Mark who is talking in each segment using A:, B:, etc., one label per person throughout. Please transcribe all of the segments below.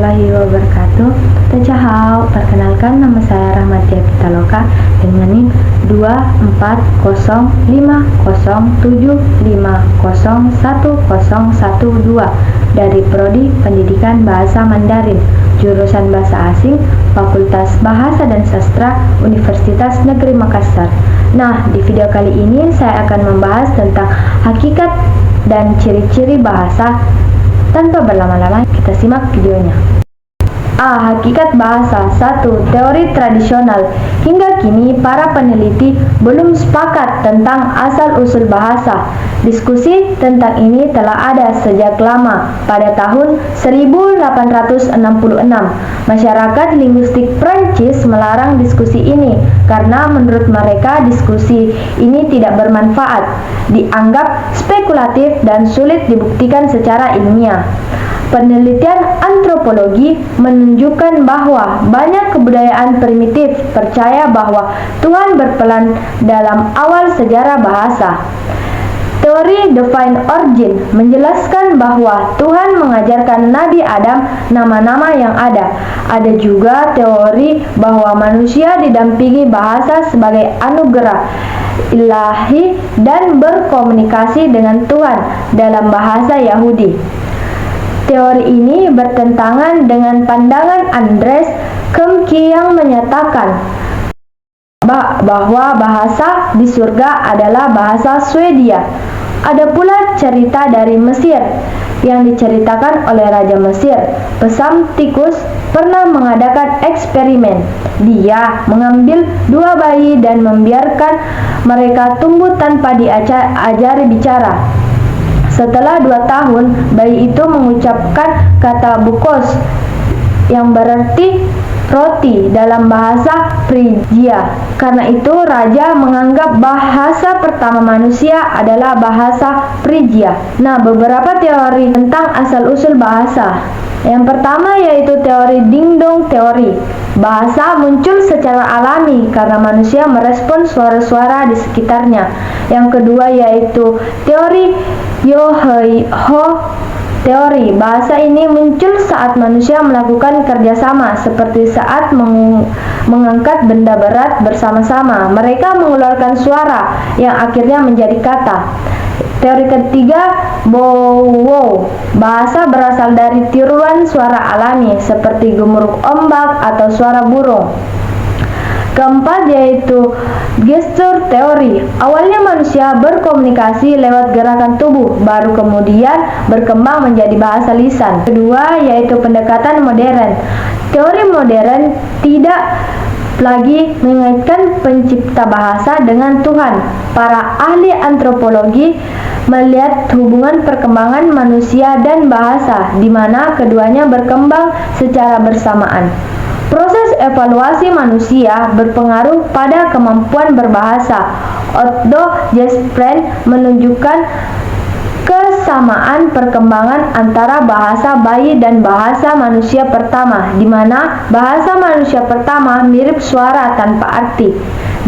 A: warahmatullahi wabarakatuh. Tachahau, perkenalkan nama saya Rahmatia Pitaloka dengan NIM 2405075010112 dari Prodi Pendidikan Bahasa Mandarin, jurusan Bahasa Asing, Fakultas Bahasa dan Sastra, Universitas Negeri Makassar. Nah, di video kali ini saya akan membahas tentang hakikat dan ciri-ciri bahasa. Tanpa berlama-lama, kita simak videonya. Hakikat bahasa. 1. Teori tradisional. Hingga kini, para peneliti belum sepakat tentang asal-usul bahasa. Diskusi tentang ini telah ada sejak lama. Pada tahun 1866, masyarakat linguistik Prancis melarang diskusi ini karena menurut mereka diskusi ini tidak bermanfaat, dianggap spekulatif dan sulit dibuktikan secara ilmiah. Penelitian antropologi menunjukkan bahwa banyak kebudayaan primitif percaya bahwa Tuhan berperan dalam awal sejarah bahasa. Teori Divine Origin menjelaskan bahwa Tuhan mengajarkan Nabi Adam nama-nama yang ada. Ada juga teori bahwa manusia didampingi bahasa sebagai anugerah ilahi dan berkomunikasi dengan Tuhan dalam bahasa Yahudi. Teori ini bertentangan dengan pandangan Andres Kemke yang menyatakan bahwa bahasa di surga adalah bahasa Swedia. Ada pula cerita dari Mesir yang diceritakan oleh Raja Mesir, Psamtikkus, pernah mengadakan eksperimen. Dia mengambil 2 bayi dan membiarkan mereka tumbuh tanpa diajari bicara. Setelah 2 tahun, bayi itu mengucapkan kata bukos yang berarti roti dalam bahasa Frigia. Karena itu, raja menganggap bahasa pertama manusia adalah bahasa Frigia. Nah, beberapa teori tentang asal-usul bahasa. Yang pertama yaitu teori ding-dong teori. Bahasa muncul secara alami karena manusia merespons suara-suara di sekitarnya. Yang kedua yaitu teori Yo-Ho teori. Bahasa ini muncul saat manusia melakukan kerjasama, seperti saat mengangkat benda berat bersama-sama. Mereka mengeluarkan suara yang akhirnya menjadi kata. Teori ketiga, bow-wow. Bahasa berasal dari tiruan suara alami seperti gemuruh ombak atau suara burung. Keempat yaitu gestur teori. Awalnya manusia berkomunikasi lewat gerakan tubuh, baru kemudian berkembang menjadi bahasa lisan. Kedua yaitu pendekatan modern. Teori modern tidak lagi mengaitkan pencipta bahasa dengan Tuhan. Para ahli antropologi melihat hubungan perkembangan manusia dan bahasa, di mana keduanya berkembang secara bersamaan. Proses evaluasi manusia berpengaruh pada kemampuan berbahasa. Otto Jesper menunjukkan kesamaan perkembangan antara bahasa bayi dan bahasa manusia pertama, di mana bahasa manusia pertama mirip suara tanpa arti.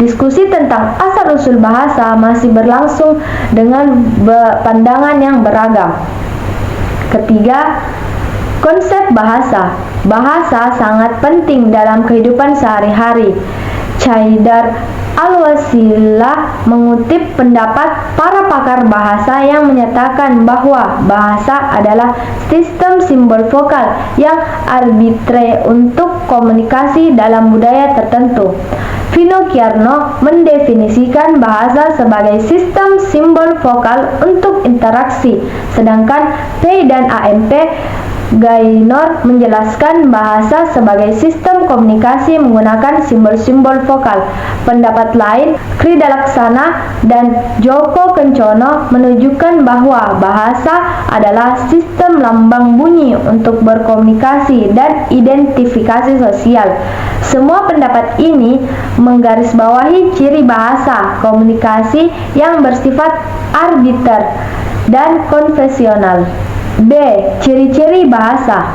A: Diskusi tentang asal-usul bahasa masih berlangsung dengan pandangan yang beragam. Ketiga, konsep bahasa. Bahasa sangat penting dalam kehidupan sehari-hari. Chaidar Al-Wasilah mengutip pendapat para pakar bahasa yang menyatakan bahwa bahasa adalah sistem simbol vokal yang arbitre untuk komunikasi dalam budaya tertentu. Vino Kierno mendefinisikan bahasa sebagai sistem simbol vokal untuk interaksi, sedangkan P dan AMP Gaynor menjelaskan bahasa sebagai sistem komunikasi menggunakan simbol-simbol vokal. Pendapat lain, Kridalaksana dan Joko Kencono menunjukkan bahwa bahasa adalah sistem lambang bunyi untuk berkomunikasi dan identifikasi sosial. Semua pendapat ini menggarisbawahi ciri bahasa komunikasi yang bersifat arbiter dan konvensional. B. Ciri-ciri bahasa.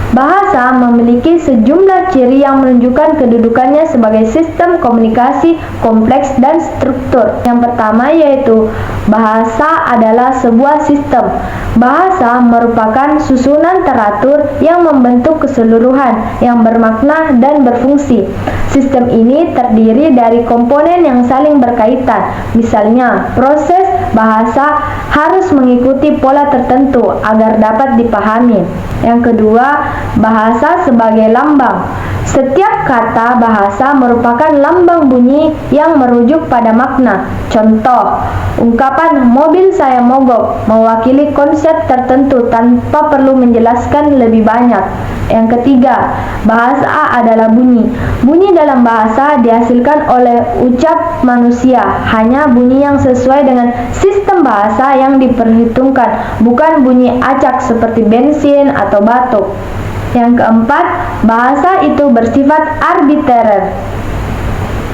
A: Bahasa memiliki sejumlah ciri yang menunjukkan kedudukannya sebagai sistem komunikasi kompleks dan struktur. Yang pertama yaitu bahasa adalah sebuah sistem. Bahasa merupakan susunan teratur yang membentuk keseluruhan yang bermakna dan berfungsi. Sistem ini terdiri dari komponen yang saling berkaitan. Misalnya, proses bahasa harus mengikuti pola tertentu agar dapat dipahami. Yang kedua, bahasa sebagai lambang. Setiap kata bahasa merupakan lambang bunyi yang merujuk pada makna. Contoh, ungkapan mobil saya mogok mewakili konsep tertentu tanpa perlu menjelaskan lebih banyak. Yang ketiga, bahasa adalah bunyi. Bunyi dalam bahasa dihasilkan oleh ucap manusia, hanya bunyi yang sesuai dengan sistem bahasa yang diperhitungkan, bukan bunyi acak seperti bensin atau batuk. Yang keempat, bahasa itu bersifat arbitrer.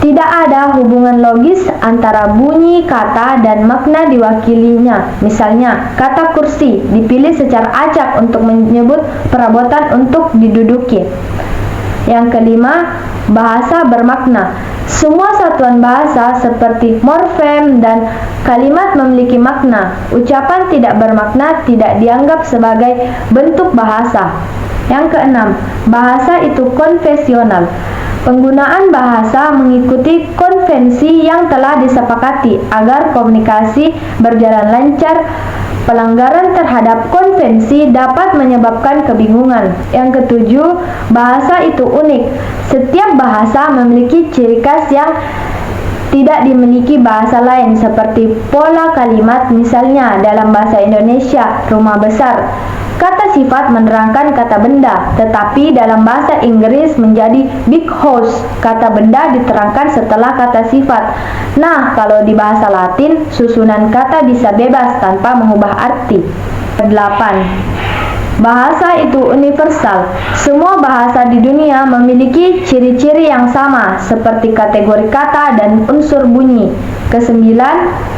A: Tidak ada hubungan logis antara bunyi kata dan makna diwakilinya. Misalnya, kata kursi dipilih secara acak untuk menyebut perabotan untuk diduduki. Yang kelima, bahasa bermakna. Semua satuan bahasa seperti morfem dan kalimat memiliki makna. Ucapan tidak bermakna tidak dianggap sebagai bentuk bahasa. Yang keenam, bahasa itu konvensional. Penggunaan bahasa mengikuti konvensi yang telah disepakati agar komunikasi berjalan lancar. Pelanggaran terhadap konvensi dapat menyebabkan kebingungan. Yang ketujuh, bahasa itu unik. Setiap bahasa memiliki ciri khas yang tidak dimiliki bahasa lain, seperti pola kalimat. Misalnya dalam bahasa Indonesia, rumah besar. Kata sifat menerangkan kata benda, tetapi dalam bahasa Inggris menjadi big house. Kata benda diterangkan setelah kata sifat. Nah, kalau di bahasa Latin, susunan kata bisa bebas tanpa mengubah arti. 8. Bahasa itu universal. Semua bahasa di dunia memiliki ciri-ciri yang sama, seperti kategori kata dan unsur bunyi. 9.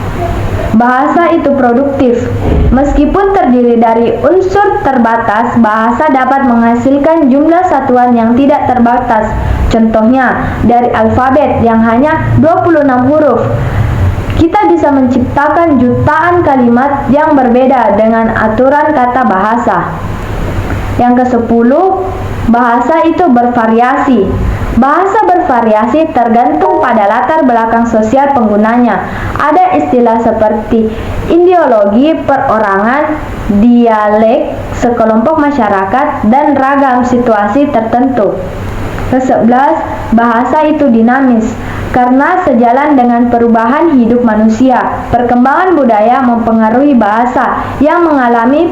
A: Bahasa itu produktif. Meskipun terdiri dari unsur terbatas, bahasa dapat menghasilkan jumlah satuan yang tidak terbatas. Contohnya, dari alfabet yang hanya 26 huruf, kita bisa menciptakan jutaan kalimat yang berbeda dengan aturan kata bahasa. Yang ke-10, bahasa itu bervariasi. Bahasa bervariasi tergantung pada latar belakang sosial penggunanya. Ada istilah seperti ideologi perorangan, dialek sekelompok masyarakat, dan ragam situasi tertentu. Ke-11, bahasa itu dinamis. Karena sejalan dengan perubahan hidup manusia, perkembangan budaya mempengaruhi bahasa yang mengalami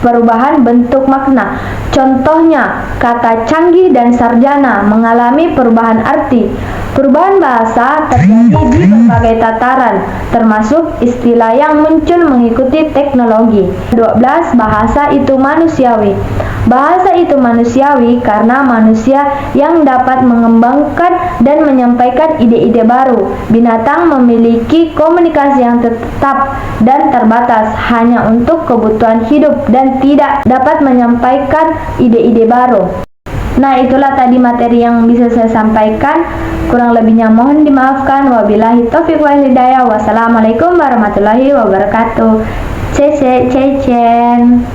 A: perubahan bentuk makna. Contohnya, kata canggih dan sarjana mengalami perubahan arti. Perubahan bahasa terjadi di berbagai tataran, termasuk istilah yang muncul mengikuti teknologi. 12. Bahasa itu manusiawi. Bahasa itu manusiawi karena manusia yang dapat mengembangkan dan menyampaikan ide-ide baru. Binatang memiliki komunikasi yang tetap dan terbatas hanya untuk kebutuhan hidup dan tidak dapat menyampaikan ide-ide baru. Nah, itulah tadi materi yang bisa saya sampaikan. Kurang lebihnya mohon dimaafkan. Wabillahi taufiq wal hidayah. Wassalamualaikum warahmatullahi wabarakatuh. Cece, cecen.